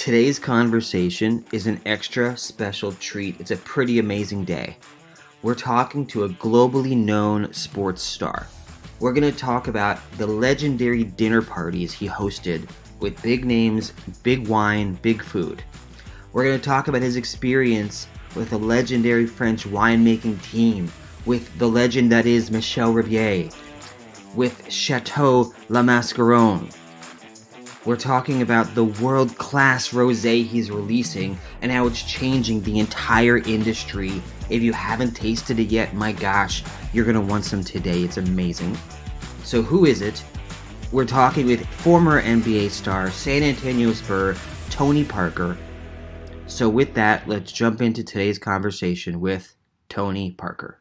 Today's conversation is an extra special treat. It's a pretty amazing day. We're talking to a globally known sports star. We're going to talk about the legendary dinner parties he hosted with big names, big wine, big food. We're going to talk about his experience with a legendary French winemaking team, with the legend that is Michel Ribier, with Chateau La Mascaronne. We're talking about the world-class rosé he's releasing and how it's changing the entire industry. If you haven't tasted it yet, my gosh, you're going to want some today. It's amazing. So who is it? We're talking with former NBA star, San Antonio Spur, Tony Parker. So with that, let's jump into today's conversation with Tony Parker.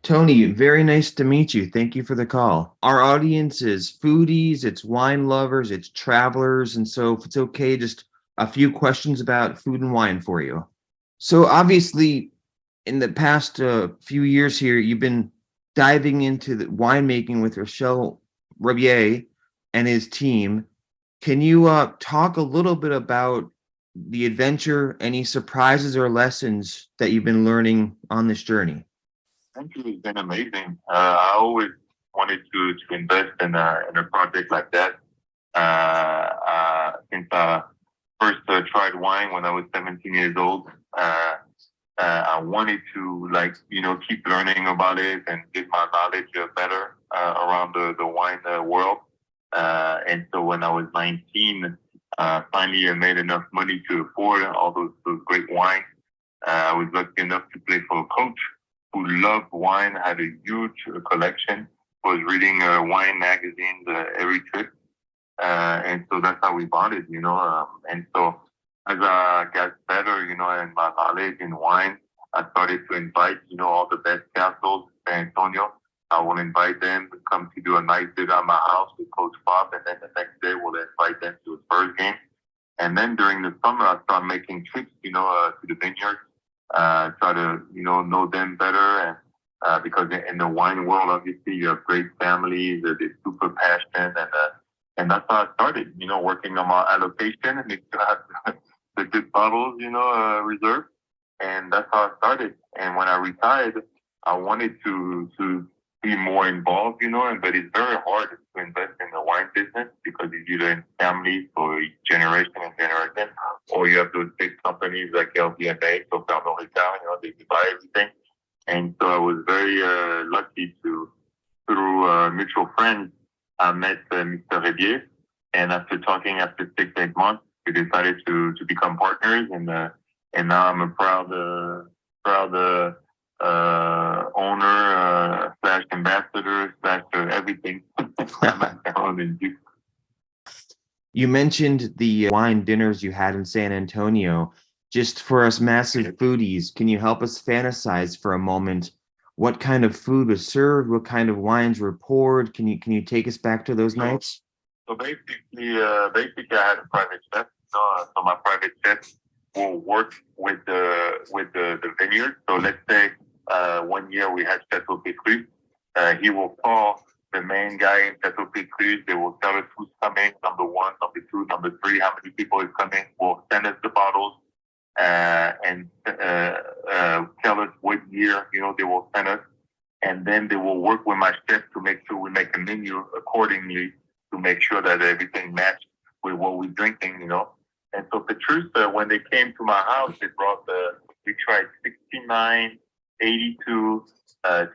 Tony, very nice to meet you. Thank you for the call. Our audience is foodies, it's wine lovers, it's travelers, and so if it's okay, just a few questions about food and wine for you. So obviously, in the past few years here, you've been diving into the winemaking with Michel Ribier and his team. Can you talk a little bit about the adventure, any surprises or lessons that you've been learning on this journey? Thank you. It's been amazing. I always wanted to invest in a project like that. Since I first tried wine when I was 17 years old, I wanted to keep learning about it and get my knowledge better around the wine world. And so when I was 19, finally I made enough money to afford all those great wines. I was lucky enough to play for a coach who loved wine, had a huge collection, was reading wine magazines every trip. And so that's how we bonded, and so as I got better, in my knowledge in wine, I started to invite, all the best castles in San Antonio. I will invite them to come to do a nice dinner at my house with Coach Bob, and then the next day we'll invite them to his first game. And then during the summer, I started making trips, to the vineyard. Try to know them better, and because in the wine world, obviously you have great families, they're super passionate, and that's how I started. Working on my allocation and make sure I have the good bottles, reserved, and that's how I started. And when I retired, I wanted to be more involved, but it's very hard to invest in the wine business because it's either in families for generation and generation, or you have those big companies like LVMH or Pernod Ricard, they buy everything. And so I was very lucky through mutual friends, I met Mr. Ribier, and after 6-8 months, we decided to become partners, and now I'm a proud owner / ambassador / everything. You mentioned the wine dinners you had in San Antonio. Just for us massive foodies, can you help us fantasize for a moment? What kind of food was served? What kind of wines were poured? Can you take us back to those nights? So basically, I had a private chef. So my private chef will work with the vineyard. So let's say 1 year we had Chateau La. He will call the main guy in Chateau La. They will tell us who's coming, number 1, number 2, number 3, how many people is coming. Will send us the bottles and tell us what year they will send us, and then they will work with my chef to make sure we make a menu accordingly to make sure that everything matched with what we're drinking. And so Petrus, when they came to my house, they brought we tried 69, 82,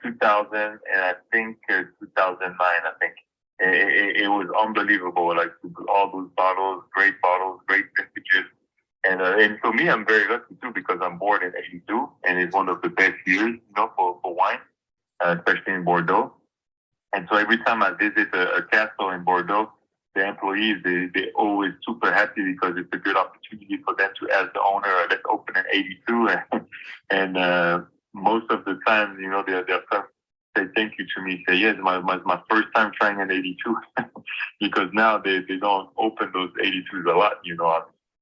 2000, and I think 2009. I think it was unbelievable. Like all those bottles, great vintages. And for me, I'm very lucky too because I'm born in '82, and it's one of the best years, for wine, especially in Bordeaux. And so every time I visit a castle in Bordeaux, the employees they always super happy because it's a good opportunity for them to ask the owner, let's open in '82, and most of the time, they'll come say thank you to me. Say yes, my first time trying an '82, because now they don't open those '82s a lot,